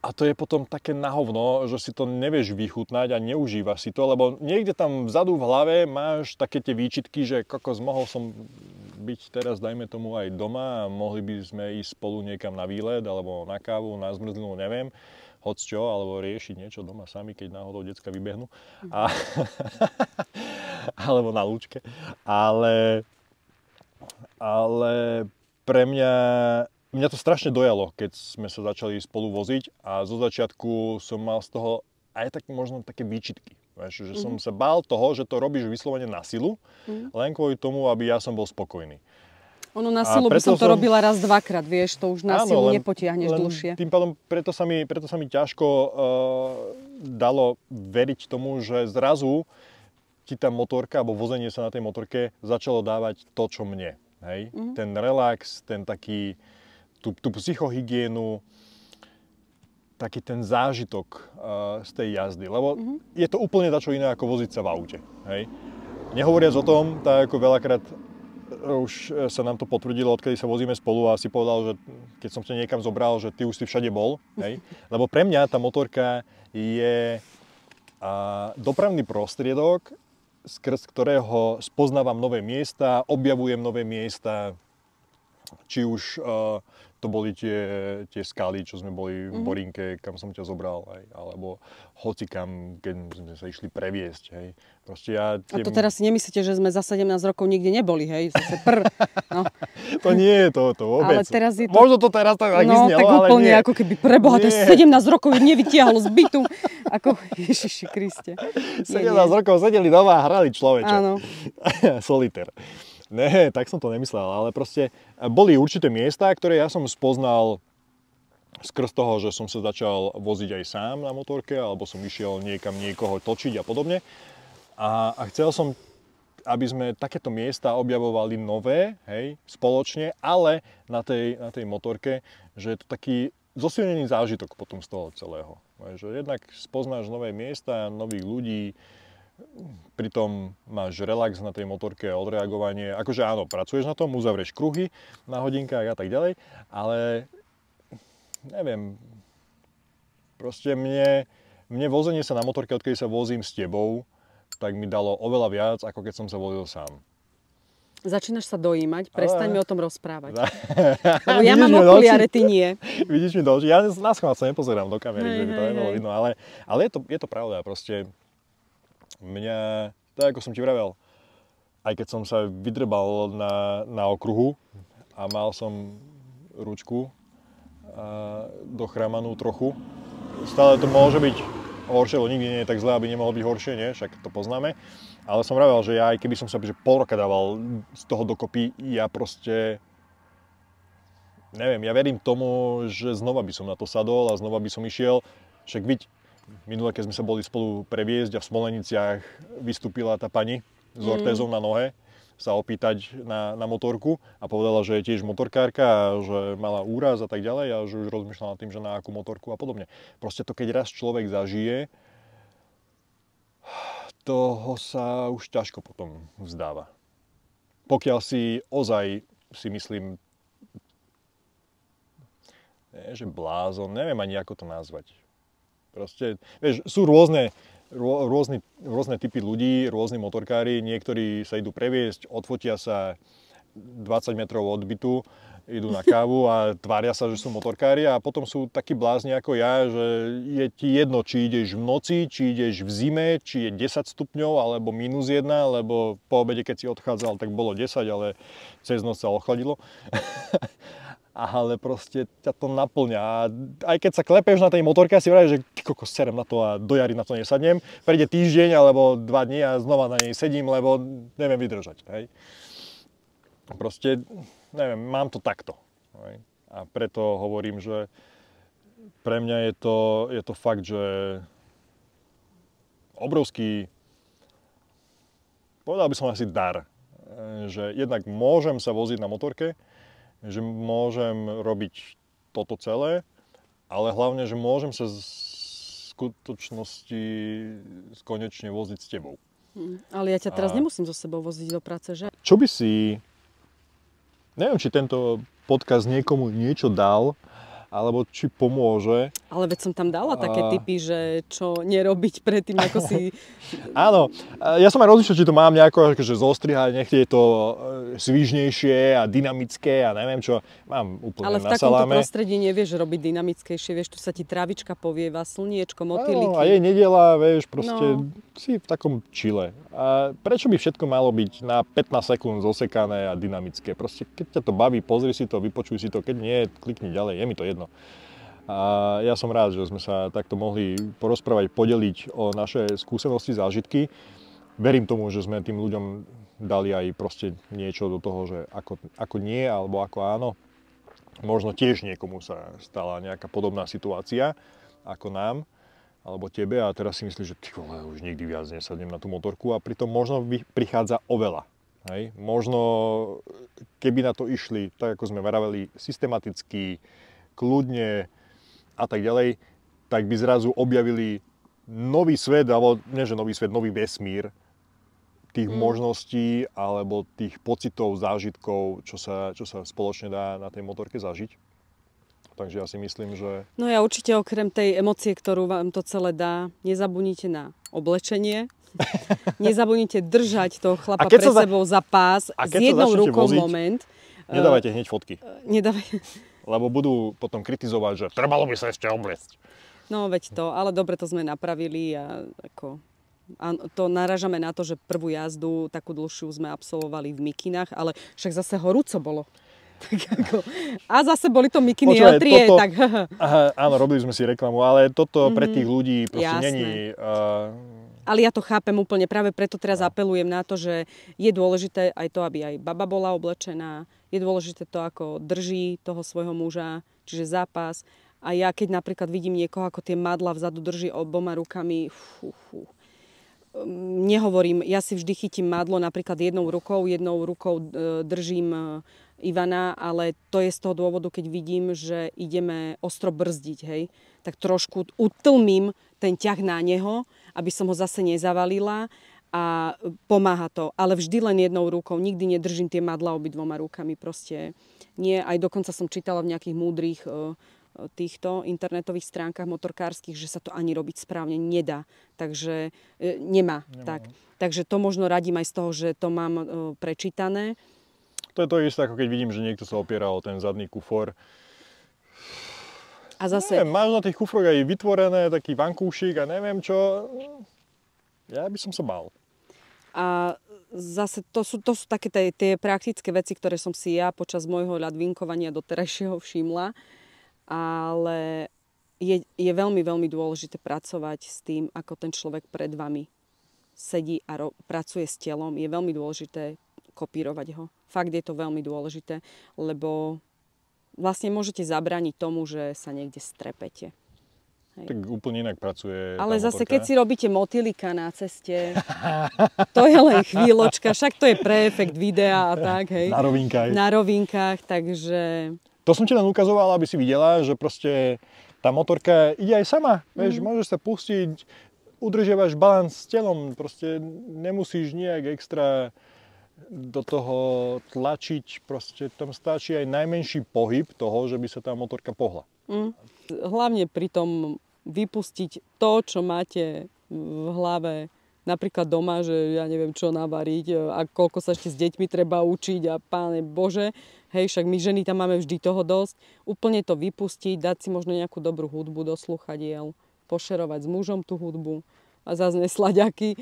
a to je potom také na hovno, že si to nevieš vychutnať a neužívaš si to, lebo niekde tam vzadu v hlave máš také tie výčitky, že kokos, mohol som byť teraz, dajme tomu, aj doma a mohli by sme ísť spolu niekam na výlet alebo na kávu, na zmrzlinu, neviem, hocčo, alebo riešiť niečo doma sami, keď náhodou decka vybehnú. Alebo na lúčke. Ale pre mňa to strašne dojalo, keď sme sa začali spolu voziť a zo začiatku som mal z toho aj tak možno také výčitky. Vieš, že som sa bál toho, že to robíš vyslovene na silu, len kvôli tomu, aby ja som bol spokojný. Ono na silu by som to robila raz, dvakrát, vieš, to už na silu nepotiahneš dlhšie. Tým pádom preto sa mi ťažko dalo veriť tomu, že zrazu ti tá motorka, alebo vozenie sa na tej motorke začalo dávať to, čo mne. Hej? Ten relax, ten taký, tú psychohygienu, taký ten zážitok z tej jazdy. Lebo je to úplne dačo iné, ako voziť sa v aute. Hej? Nehovoriac o tom, tak ako veľakrát už sa nám to potvrdilo, odkedy sa vozíme spolu a si povedal, že keď som ťa niekam zobral, že ty už si všade bol. Hej? Lebo pre mňa tá motorka je dopravný prostriedok, skrz ktorého spoznávam nové miesta, objavujem nové miesta, či už to boli tie skaly, čo sme boli v Borinke, kam som ťa zobral, hej, alebo hocikam, keď sme sa išli previesť. Hej. Proste A to teraz si nemyslíte, že sme za 17 rokov nikde neboli, hej? Zase No. To nie je to vôbec. Ale teraz je to... Možno to teraz tak vyznelo, tak ale úplne nie. ako keby preboha, to 17 rokov nevytiahlo z bytu. Ako Ježiši Kriste. 17 rokov sedeli doma a hrali človeče. Áno. Solitér. Ne, tak som to nemyslel, ale proste boli určité miesta, ktoré ja som spoznal skrz toho, že som sa začal voziť aj sám na motorke, alebo som išiel niekam niekoho točiť a podobne. A chcel som, aby sme takéto miesta objavovali nové, hej, spoločne, ale na tej motorke, že je to taký zosilnený zážitok potom z toho celého. Že jednak spoznáš nové miesta, nových ľudí, pritom máš relax na tej motorke, odreagovanie. Akože áno, pracuješ na tom, uzavrieš kruhy na hodinkách a tak ďalej, ale neviem, proste mne vozenie sa na motorke, odkedy sa vozím s tebou, tak mi dalo oveľa viac, ako keď som sa vozil sám. Začínaš sa dojímať, prestaň mi o tom rozprávať. Lebo ja mám okuliare, ty nie. Vidíš mi do očí, ja na schvál sa nepozerám do kamery, že by to nebolo vidno, ale je to pravda, proste mňa, tak ako som ti vravel, aj keď som sa vydrbal na okruhu a mal som ručku dochramanú trochu, stále to môže byť horšie, lebo nikdy nie je tak zle, aby nemohlo byť horšie, nie? Však to poznáme. Ale som vravel, že ja aj keby som sa pol roka dával z toho dokopy, ja proste neviem, ja verím tomu, že znova by som na to sadol a znova by som išiel. Však minule, keď sme sa boli spolu previesť a v Smoleniciach vystúpila tá pani s ortézou na nohe sa opýtať na motorku a povedala, že je tiež motorkárka a že mala úraz a tak ďalej a že už rozmýšľala nad tým, že na akú motorku a podobne. Proste to, keď raz človek zažije, toho sa už ťažko potom vzdáva. Pokiaľ si myslím, že blázon, neviem ani ako to nazvať. Proste, vieš, sú rôzne typy ľudí, rôzni motorkári, niektorí sa idú previesť, odfotia sa 20 metrov od bytu, idú na kávu a tvária sa, že sú motorkári a potom sú takí blázni ako ja, že je ti jedno, či ideš v noci, či ideš v zime, či je 10 stupňov alebo -1, lebo po obede, keď si odchádzal, tak bolo 10, ale cez noc sa ochladilo. Ale proste ťa to naplňa. A aj keď sa klepeš na tej motorke a si vravíš, že kokos, serem na to a do jary na to nesadnem, príde týždeň alebo 2 dní a znova na nej sedím, lebo neviem vydržať. Hej. Proste, neviem, mám to takto. Hej. A preto hovorím, že pre mňa je to fakt, že obrovský, povedal by som asi dar, že jednak môžem sa voziť na motorke, že môžem robiť toto celé, ale hlavne, že môžem sa v skutočnosti konečne voziť s tebou. Ale ja ťa teraz nemusím so sebou voziť do práce, že? Čo by si, neviem, či tento podcast niekomu niečo dal, alebo či pomôže. Ale veď som tam dala také tipy, že čo nerobiť predtým, ako si... Áno, ja som aj rozmýšľal, či to mám nejako akože zostrihať, nech je to svížnejšie a dynamické a neviem čo. Mám úplne na saláme. Ale v takomto prostredí nevieš robiť dynamickejšie, vieš, tu sa ti trávička povieva, slniečko, motýliky. Áno, a je nedeľa, vieš, proste si v takom chile. A prečo by všetko malo byť na 15 sekúnd zosekané a dynamické? Proste keď ťa to baví, pozri si to, vypočuj si to, keď nie, klikni ďalej, je mi to jedno. A ja som rád, že sme sa takto mohli porozprávať, podeliť o naše skúsenosti, zážitky. Verím tomu, že sme tým ľuďom dali aj proste niečo do toho, že ako nie, alebo ako áno. Možno tiež niekomu sa stala nejaká podobná situácia ako nám, alebo tebe a teraz si myslíš, že ty vole, už nikdy viac nesadnem na tú motorku a pritom možno prichádza oveľa. Hej? Možno keby na to išli, tak ako sme vraveli, systematicky, kľudne a tak ďalej, tak by zrazu objavili nový svet, alebo nie že nový svet, nový vesmír, tých možností alebo tých pocitov, zážitkov, čo sa spoločne dá na tej motorke zažiť. Takže ja si myslím, že... No ja určite okrem tej emócie, ktorú vám to celé dá, nezabudnite na oblečenie. Nezabudnite držať toho chlapa pre sebou za pás s jednou rukou moment. Nedávajte hneď fotky. Nedávajte. Lebo budú potom kritizovať, že trebalo by sa ešte obliecť. No veď to, ale dobre to sme napravili a to narážame na to, že prvú jazdu, takú dlhšiu sme absolvovali v mikinách, ale však zase horúco bolo. A zase boli to mikiny L3, tak... Áno, robili sme si reklamu, ale toto pre tých ľudí proste není... Ale ja to chápem úplne, práve preto teraz apelujem na to, že je dôležité aj to, aby aj baba bola oblečená, je dôležité to, ako drží toho svojho muža, čiže zápas. A ja keď napríklad vidím niekoho, ako tie madla vzadu drží oboma rukami, nehovorím, ja si vždy chytím madlo napríklad jednou rukou držím Ivana, ale to je z toho dôvodu, keď vidím, že ideme ostro brzdiť, hej, tak trošku utlmím ten ťah na neho, aby som ho zase nezavalila a pomáha to. Ale vždy len jednou rukou, nikdy nedržím tie madla obidvoma rukami, proste nie. Aj dokonca som čítala v nejakých múdrych týchto internetových stránkach motorkárskych, že sa to ani robiť správne nedá. Takže nemá. Tak. Takže to možno radím aj z toho, že to mám prečítané. To je to isté, ako keď vidím, že niekto sa opiera o ten zadný kufor. A zase... Neviem, máš na tých kufroch aj vytvorené taký vankúšik a neviem čo. Ja by som sa bál. A zase to sú také tie praktické veci, ktoré som si ja počas môjho ľadvinkovania doterajšieho všimla. Ale je veľmi, veľmi dôležité pracovať s tým, ako ten človek pred vami sedí a pracuje s telom. Je veľmi dôležité kopírovať ho. Fakt je to veľmi dôležité, lebo vlastne môžete zabrániť tomu, že sa niekde strepete. Hej. Tak úplne inak pracuje. Ale zase, keď si robíte motýlika na ceste, to je len chvíľočka, však to je pre efekt videa a tak, hej. Na rovinkách, takže... To som ti len ukazoval, aby si videla, že proste tá motorka ide aj sama. Vieš, môžeš sa pustiť, udržiavaš balans s telom, proste nemusíš nejak extra do toho tlačiť, proste tam stačí aj najmenší pohyb toho, že by sa tá motorka pohla. Hlavne pri tom vypustiť to, čo máte v hlave, napríklad doma, že ja neviem čo navariť a koľko sa ešte s deťmi treba učiť a Páne Bože, hej, však my ženy tam máme vždy toho dosť. Úplne to vypustiť, dať si možno nejakú dobrú hudbu do slúchadiel, pošerovať s mužom tú hudbu a zase neslaďaky.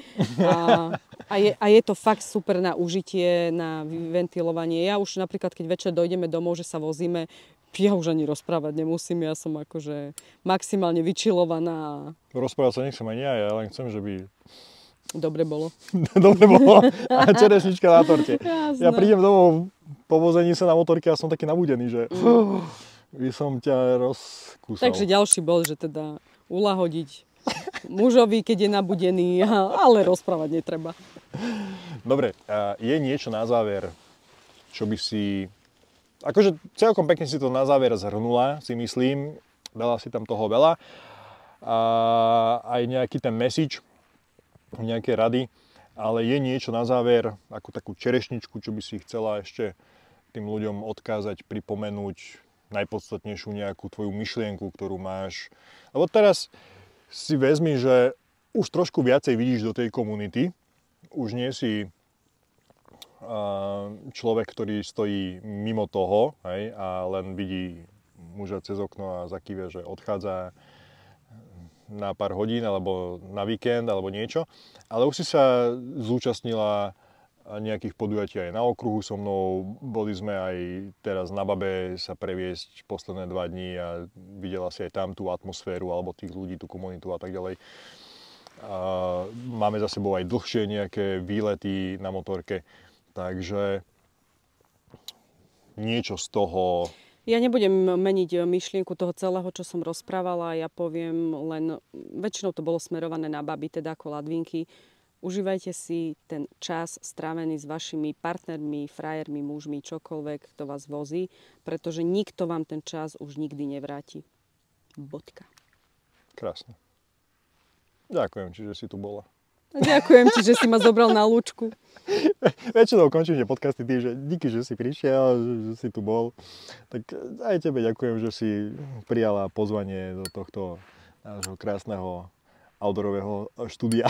A je to fakt super na užitie, na ventilovanie. Ja už napríklad, keď večer dojdeme domov, že sa vozíme, ja už ani rozprávať nemusím, ja som akože maximálne vyčilovaná. Rozprávať sa nechcem ani ja len chcem, že by... Dobre bolo. Dobre bolo. A čerešnička na torte. Jasné. Ja prídem domov po vození sa na motorke a som taký nabudený, že by som ťa rozkúsal. Takže ďalší bol, že teda ulahodiť mužovi, keď je nabudený, ale rozprávať netreba. Dobre, je niečo na záver, čo by si... Akože celkom pekne si to na záver zhrnula, si myslím. Dala si tam toho veľa. A aj nejaký ten message, nejaké rady. Ale je niečo na záver, ako takú čerešničku, čo by si chcela ešte tým ľuďom odkázať, pripomenúť, najpodstatnejšiu nejakú tvoju myšlienku, ktorú máš. Lebo teraz si vezmi, že už trošku viacej vidíš do tej komunity. Už nie si človek, ktorý stojí mimo toho, hej, a len vidí muža cez okno a zakýve, že odchádza na pár hodín alebo na víkend alebo niečo. Ale už si sa zúčastnila nejakých podujatí aj na okruhu so mnou. Boli sme aj teraz na Babe sa previesť posledné 2 dní a videla si aj tam tú atmosféru alebo tých ľudí, tú komunitu a tak ďalej. A máme za sebou aj dlhšie nejaké výlety na motorke. Takže niečo z toho... Ja nebudem meniť myšlienku toho celého, čo som rozprávala. Ja poviem len, väčšinou to bolo smerované na baby, teda ako ladvinky. Užívajte si ten čas strávený s vašimi partnermi, frajermi, mužmi, čokoľvek, kto vás vozí, pretože nikto vám ten čas už nikdy nevráti. Bodka. Krásne. Ďakujem, čiže si tu bola. Ďakujem ti, že si ma zobral na lúčku. Väčšinou končím že podcasty tým, že díky, že si prišiel, že si tu bol. Tak aj tebe ďakujem, že si prijala pozvanie do tohto nášho krásneho outdoorového štúdia.